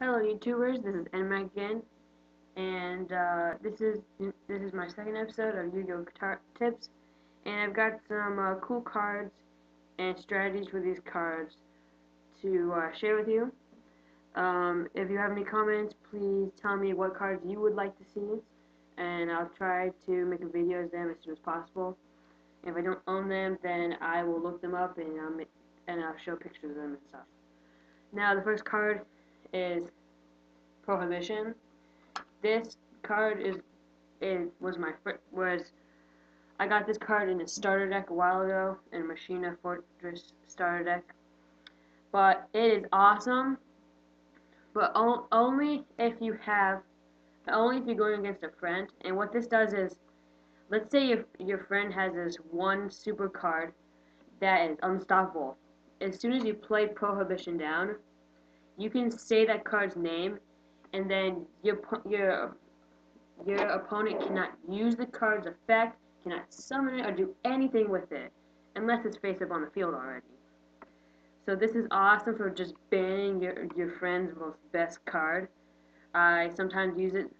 Hello YouTubers, this is Enma again, and this is my second episode of Yu-Gi-Oh! Guitar Tips, and I've got some cool cards and strategies for these cards to share with you. If you have any comments, please tell me what cards you would like to see, and I'll try to make a video of them as soon as possible. If I don't own them, then I will look them up and I'll show pictures of them and stuff. Now the first card is Prohibition. This card was I got this card in a starter deck a while ago in Machina Fortress starter deck, but it is awesome. But only if you're going against a friend. And what this does is, let's say your friend has this one super card that is unstoppable. As soon as you play Prohibition down, you can say that card's name, and then your opponent cannot use the card's effect, cannot summon it, or do anything with it, unless it's face up on the field already. So this is awesome for just banning your friend's most best card. I sometimes use it,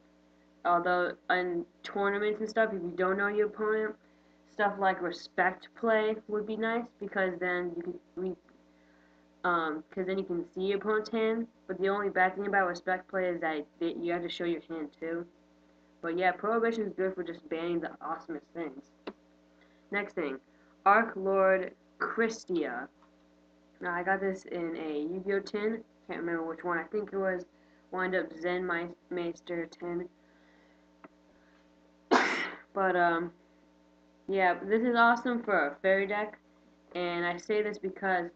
although in tournaments and stuff, if you don't know your opponent, stuff like Respect Play would be nice, because then you can see your opponent's hand. But the only bad thing about Respect Play is that you have to show your hand too. But yeah, Prohibition is good for just banning the awesomest things. Next thing, Arc Lord Christia. Now I got this in a Yu-Gi-Oh! Tin. Can't remember which one. I think it was Wind Up Zen Meister tin. But yeah, this is awesome for a fairy deck, and I say this because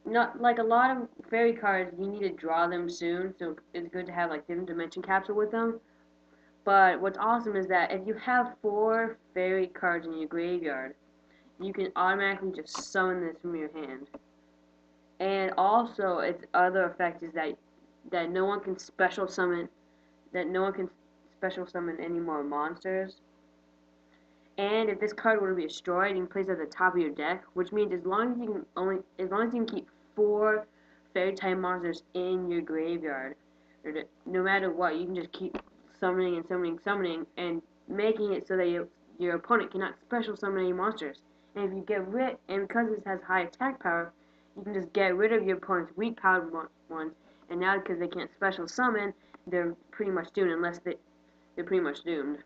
not like a lot of fairy cards, you need to draw them soon, so it's good to have like different dimension capsule with them. But what's awesome is that if you have 4 fairy cards in your graveyard, you can automatically just summon this from your hand. And also, its other effect is that no one can special summon any more monsters. And if this card were to be destroyed, you can place it at the top of your deck, which means as long as you can keep 4 fairy type monsters in your graveyard, no matter what, you can just keep summoning and summoning, summoning, and making it so that your opponent cannot special summon any monsters. And if you because this has high attack power, you can just get rid of your opponent's weak powered ones. And now because they can't special summon, they're pretty much doomed they're pretty much doomed.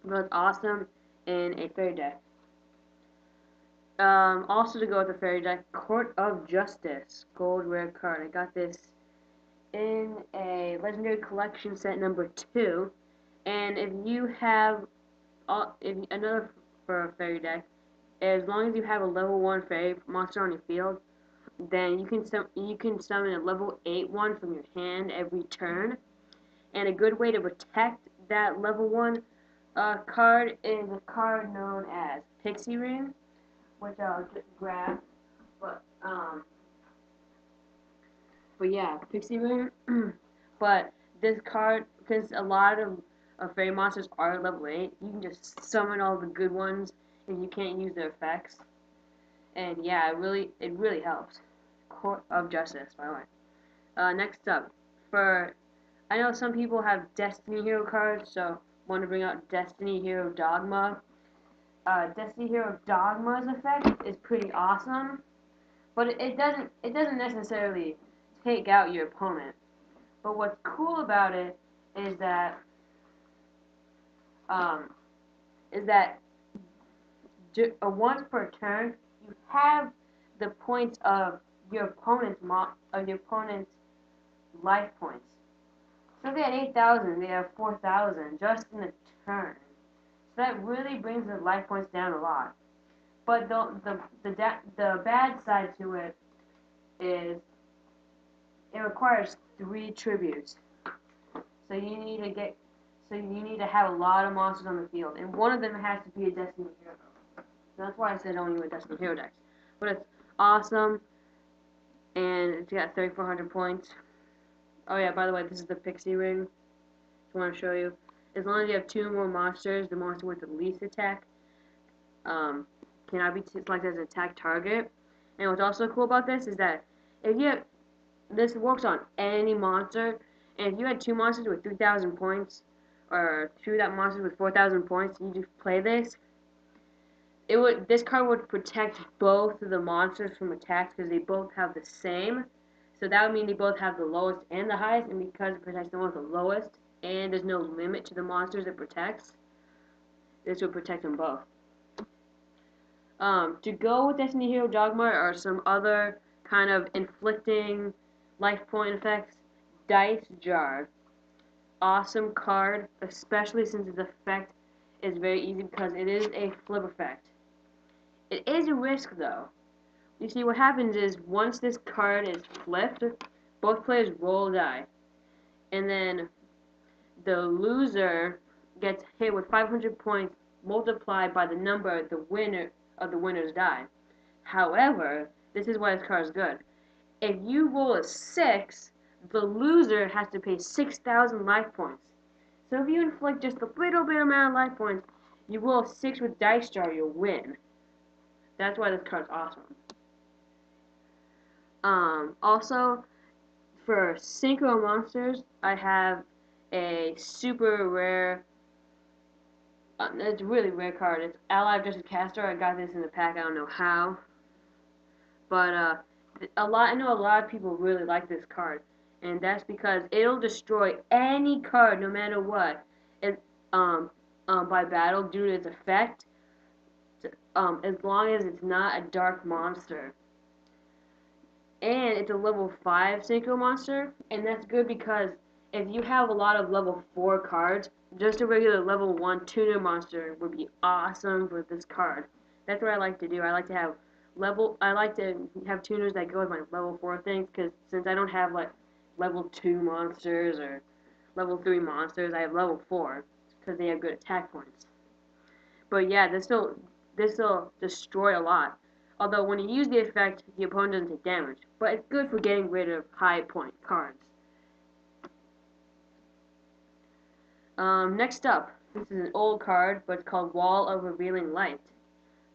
But it's awesome in a fairy deck. Also to go with the fairy deck, Court of Justice, gold rare card. I got this in a Legendary Collection set number 2, and if you have another for a fairy deck, as long as you have a level 1 fairy monster on your field, then you can summon a level 8 one from your hand every turn. And a good way to protect that level 1 card is a card known as Pixie Ring, which I'll just grab. But yeah, Pixie Ring. But this card, since a lot of fairy monsters are level 8, you can just summon all the good ones if you can't use their effects. And yeah, it really helps. Court of Justice, by the way. Next up, I know some people have Destiny Hero cards, so want to bring out Destiny Hero Dogma. Destiny Hero Dogma's effect is pretty awesome, but it doesn't necessarily take out your opponent. But what's cool about it is that um, once per turn you have the points of your opponent's life points. So if they had 8,000, they have 4,000 just in a turn. So that really brings the life points down a lot. But the bad side to it is it requires 3 tributes. So you need to have a lot of monsters on the field, and one of them has to be a Destiny Hero. So that's why I said only with Destiny Hero decks. But it's awesome, and it's got 3,400 points. Oh yeah, by the way, this is the Pixie Ring. I want to show you. As long as you have 2 more monsters, the monster with the least attack cannot be selected as an attack target. And what's also cool about this is that if you have this works on any monster. And if you had two monsters with 3,000 points, or two that monsters with 4,000 points, you just play this. This card would protect both of the monsters from attacks because they both have the same. So that would mean they both have the lowest and the highest, and because it protects the one with the lowest, and there's no limit to the monsters it protects, this would protect them both. To go with Destiny Hero Dogma are some other kind of inflicting life point effects. Dice Jar. Awesome card, especially since its effect is very easy because it is a flip effect. It is a risk though. You see, what happens is once this card is flipped, both players roll a die, and then the loser gets hit with 500 points multiplied by the number of the winner's die. However, this is why this card is good. If you roll a 6, the loser has to pay 6,000 life points. So if you inflict just a little bit amount of life points, you roll a 6 with Dice Jar, you'll win. That's why this card's awesome. Also, for Synchro Monsters, I have a super rare, it's a really rare card. It's Ally of Justice Castor. I got this in the pack, I don't know how. But, I know a lot of people really like this card. And that's because it'll destroy any card, no matter what, by battle due to its effect, as long as it's not a dark monster. And it's a level 5 Synchro monster, and that's good because if you have a lot of level 4 cards, just a regular level 1 tuner monster would be awesome for this card. That's what I like to do. I like to have tuners that go with my level 4 things, because since I don't have like level 2 monsters or level 3 monsters, I have level 4 because they have good attack points. But yeah, this will destroy a lot. Although when you use the effect, the opponent doesn't take damage. But it's good for getting rid of high point cards. Next up, this is an old card, but it's called Wall of Revealing Light.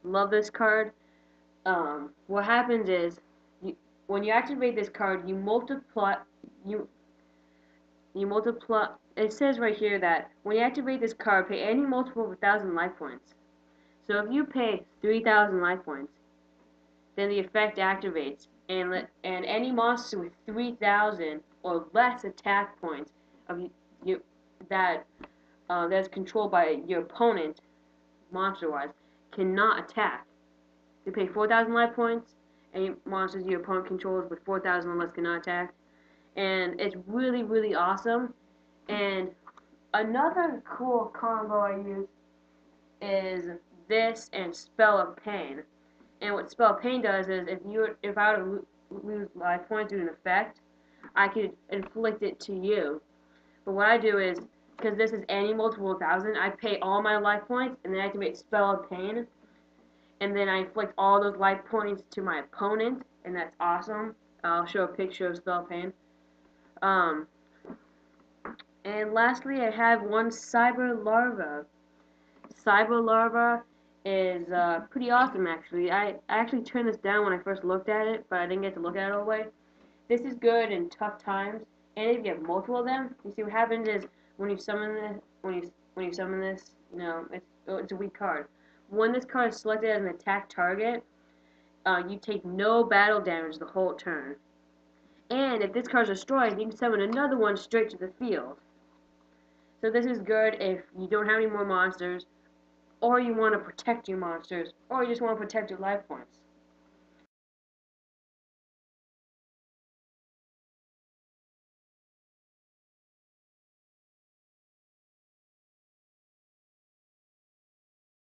Love this card. What happens is, when you activate this card, you multiply. It says right here that when you activate this card, pay any multiple of 1,000 life points. So if you pay 3,000 life points, then the effect activates, and any monster with 3,000 or less attack points that's controlled by your opponent, monster-wise, cannot attack. You pay 4,000 life points. Any monsters your opponent controls with 4,000 or less cannot attack, and it's really, really awesome. And another cool combo I use is this and Spell of Pain. And what Spell of Pain does is, if I were to lose life points due to an effect, I could inflict it to you. But what I do is, because this is any multiple of 1,000, I pay all my life points, and then I activate Spell of Pain, and then I inflict all those life points to my opponent, and that's awesome. I'll show a picture of Spell of Pain. And lastly, I have one Cyber Larva. Cyber Larva is pretty awesome, actually. I actually turned this down when I first looked at it, but I didn't get to look at it all the way. This is good in tough times, and if you have multiple of them, you see what happens is when you summon this, it's a weak card. When this card is selected as an attack target, you take no battle damage the whole turn. And if this card is destroyed, you can summon another one straight to the field. So this is good if you don't have any more monsters, or you want to protect your monsters, or you just want to protect your life points.